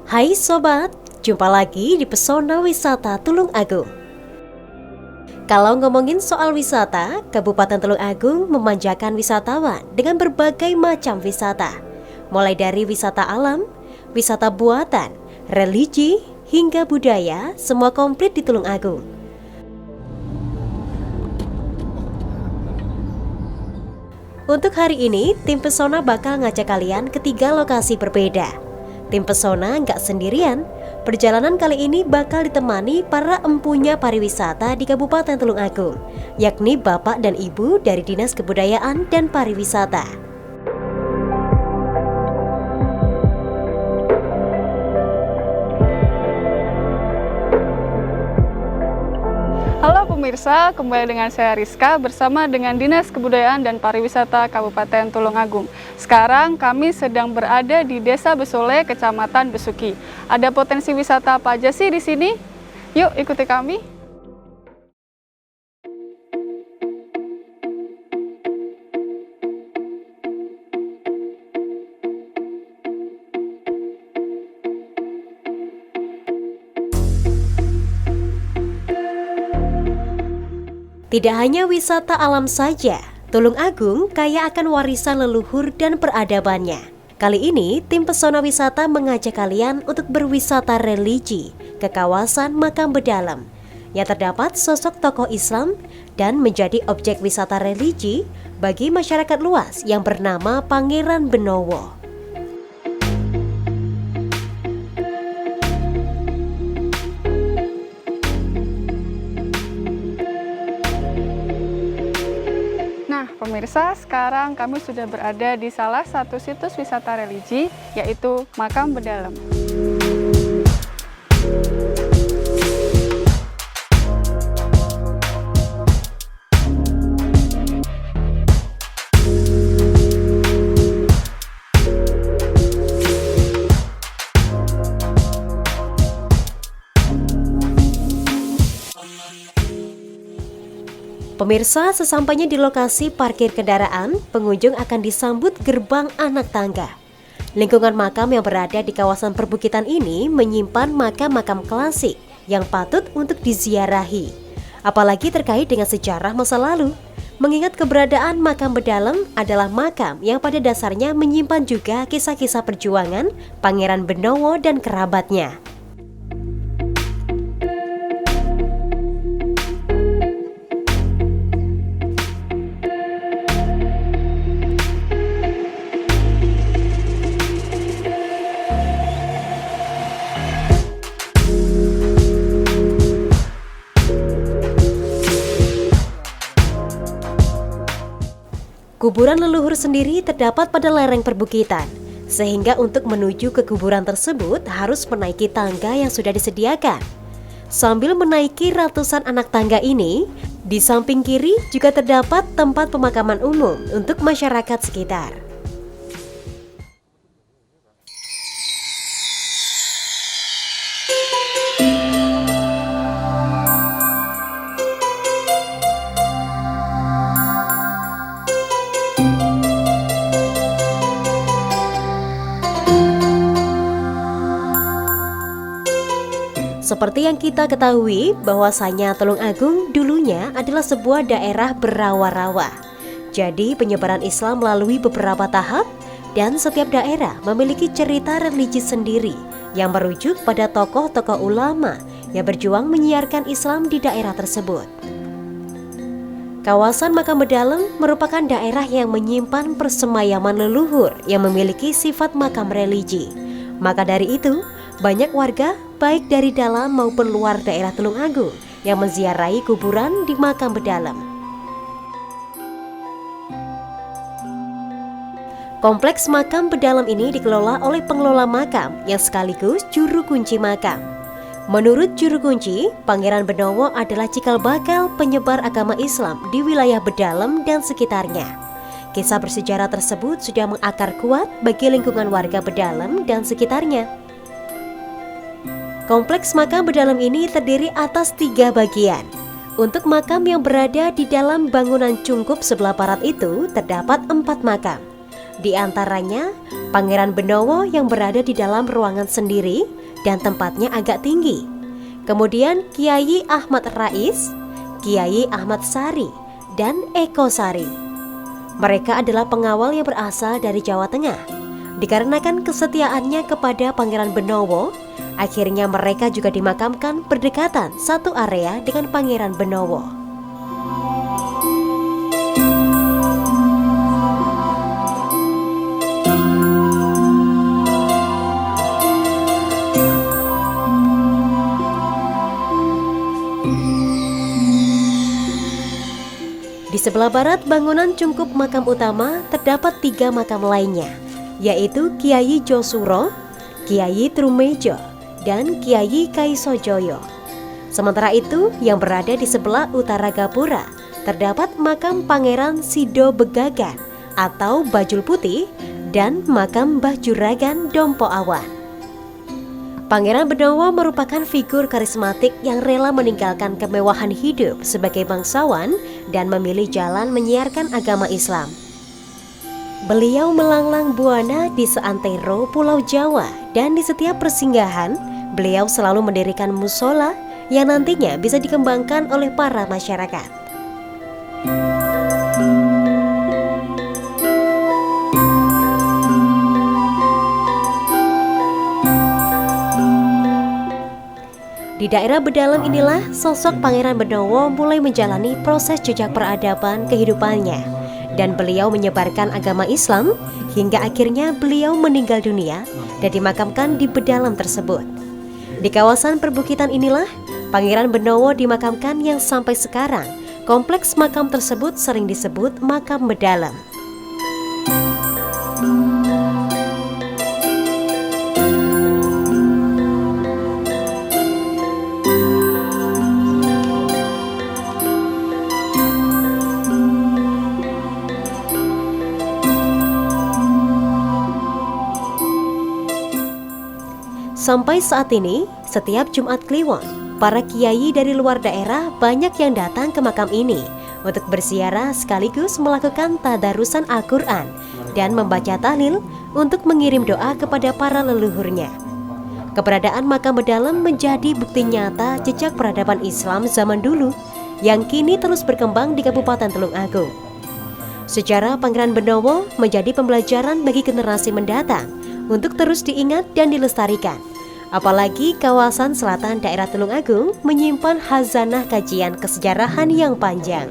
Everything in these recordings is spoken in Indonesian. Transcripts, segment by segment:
Hai sobat, jumpa lagi di Pesona Wisata Tulung Agung. Kalau ngomongin soal wisata, Kabupaten Tulung Agung memanjakan wisatawan dengan berbagai macam wisata. Mulai dari wisata alam, wisata buatan, religi, hingga budaya, semua komplit di Tulung Agung. Untuk hari ini, tim Pesona bakal ngajak kalian ke 3 lokasi berbeda. Tim Pesona nggak sendirian, perjalanan kali ini bakal ditemani para empunya pariwisata di Kabupaten Tulung Agung, yakni Bapak dan Ibu dari Dinas Kebudayaan dan Pariwisata. Halo pemirsa, kembali dengan saya Rizka bersama dengan Dinas Kebudayaan dan Pariwisata Kabupaten Tulung Agung. Sekarang kami sedang berada di Desa Besole, Kecamatan Besuki. Ada potensi wisata apa aja sih di sini? Yuk ikuti kami. Tidak hanya wisata alam saja, Tulung Agung kaya akan warisan leluhur dan peradabannya. Kali ini, tim Pesona Wisata mengajak kalian untuk berwisata religi ke kawasan Makam Bedalam, yang terdapat sosok tokoh Islam dan menjadi objek wisata religi bagi masyarakat luas yang bernama Pangeran Benowo. Pemirsa, sekarang kami sudah berada di salah satu situs wisata religi, yaitu Makam Bedalam. Pemirsa, sesampainya di lokasi parkir kendaraan, pengunjung akan disambut gerbang anak tangga. Lingkungan makam yang berada di kawasan perbukitan ini menyimpan makam-makam klasik yang patut untuk diziarahi. Apalagi terkait dengan sejarah masa lalu. Mengingat keberadaan Makam Bedalam adalah makam yang pada dasarnya menyimpan juga kisah-kisah perjuangan Pangeran Benowo dan kerabatnya. Kuburan leluhur sendiri terdapat pada lereng perbukitan, sehingga untuk menuju ke kuburan tersebut harus menaiki tangga yang sudah disediakan. Sambil menaiki ratusan anak tangga ini, di samping kiri juga terdapat tempat pemakaman umum untuk masyarakat sekitar. Seperti yang kita ketahui, bahwasanya Tulung Agung dulunya adalah sebuah daerah berawa-rawa. Jadi penyebaran Islam melalui beberapa tahap dan setiap daerah memiliki cerita religi sendiri yang merujuk pada tokoh-tokoh ulama yang berjuang menyiarkan Islam di daerah tersebut. Kawasan Makam Bedalam merupakan daerah yang menyimpan persemayaman leluhur yang memiliki sifat makam religi. Maka dari itu, banyak warga baik dari dalam maupun luar daerah Tulung Agung yang menziarahi kuburan di Makam Bedalam. Kompleks Makam Bedalam ini dikelola oleh pengelola makam yang sekaligus juru kunci makam. Menurut juru kunci, Pangeran Benowo adalah cikal bakal penyebar agama Islam di wilayah Bedalam dan sekitarnya. Kisah bersejarah tersebut sudah mengakar kuat bagi lingkungan warga Bedalam dan sekitarnya. Kompleks Makam Bedalam ini terdiri atas 3 bagian. Untuk makam yang berada di dalam bangunan cungkup sebelah barat itu terdapat 4 makam. Di antaranya Pangeran Benowo yang berada di dalam ruangan sendiri dan tempatnya agak tinggi. Kemudian Kiai Ahmad Rais, Kiai Ahmad Sari, dan Eko Sari. Mereka adalah pengawal yang berasal dari Jawa Tengah. Dikarenakan kesetiaannya kepada Pangeran Benowo, akhirnya mereka juga dimakamkan berdekatan satu area dengan Pangeran Benowo. Di sebelah barat bangunan cungkup makam utama terdapat 3 makam lainnya, yaitu Kiai Josuro, Kiai Trumejo, dan Kiai Kaisojoyo. Sementara itu, yang berada di sebelah utara gapura terdapat makam Pangeran Sido Begagan atau Bajul Putih dan makam Mbah Juragan Dompo Awan. Pangeran Benowo merupakan figur karismatik yang rela meninggalkan kemewahan hidup sebagai bangsawan dan memilih jalan menyiarkan agama Islam. Beliau melanglang buana di seantero Pulau Jawa dan di setiap persinggahan, beliau selalu mendirikan musola yang nantinya bisa dikembangkan oleh para masyarakat. Di daerah Bedalam inilah sosok Pangeran Benowo mulai menjalani proses jejak peradaban kehidupannya, dan beliau menyebarkan agama Islam hingga akhirnya beliau meninggal dunia dan dimakamkan di Bedalam tersebut. Di kawasan perbukitan inilah Pangeran Benowo dimakamkan yang sampai sekarang kompleks makam tersebut sering disebut makam Bedalam. Sampai saat ini, setiap Jumat Kliwon, para kiai dari luar daerah banyak yang datang ke makam ini untuk berziarah sekaligus melakukan tadarusan Al-Quran dan membaca tahlil untuk mengirim doa kepada para leluhurnya. Keberadaan makam Bedalam menjadi bukti nyata jejak peradaban Islam zaman dulu yang kini terus berkembang di Kabupaten Tulungagung. Sejarah Pangeran Benowo menjadi pembelajaran bagi generasi mendatang untuk terus diingat dan dilestarikan. Apalagi kawasan selatan daerah Tulungagung menyimpan khazanah kajian kesejarahan yang panjang.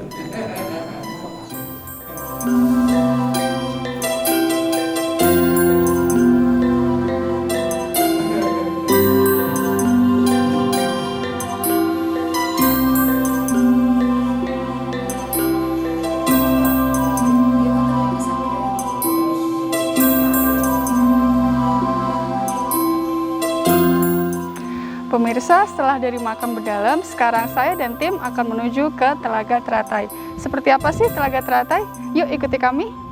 Pemirsa, setelah dari makam Bedalam, sekarang saya dan tim akan menuju ke Telaga Teratai. Seperti apa sih Telaga Teratai? Yuk ikuti kami.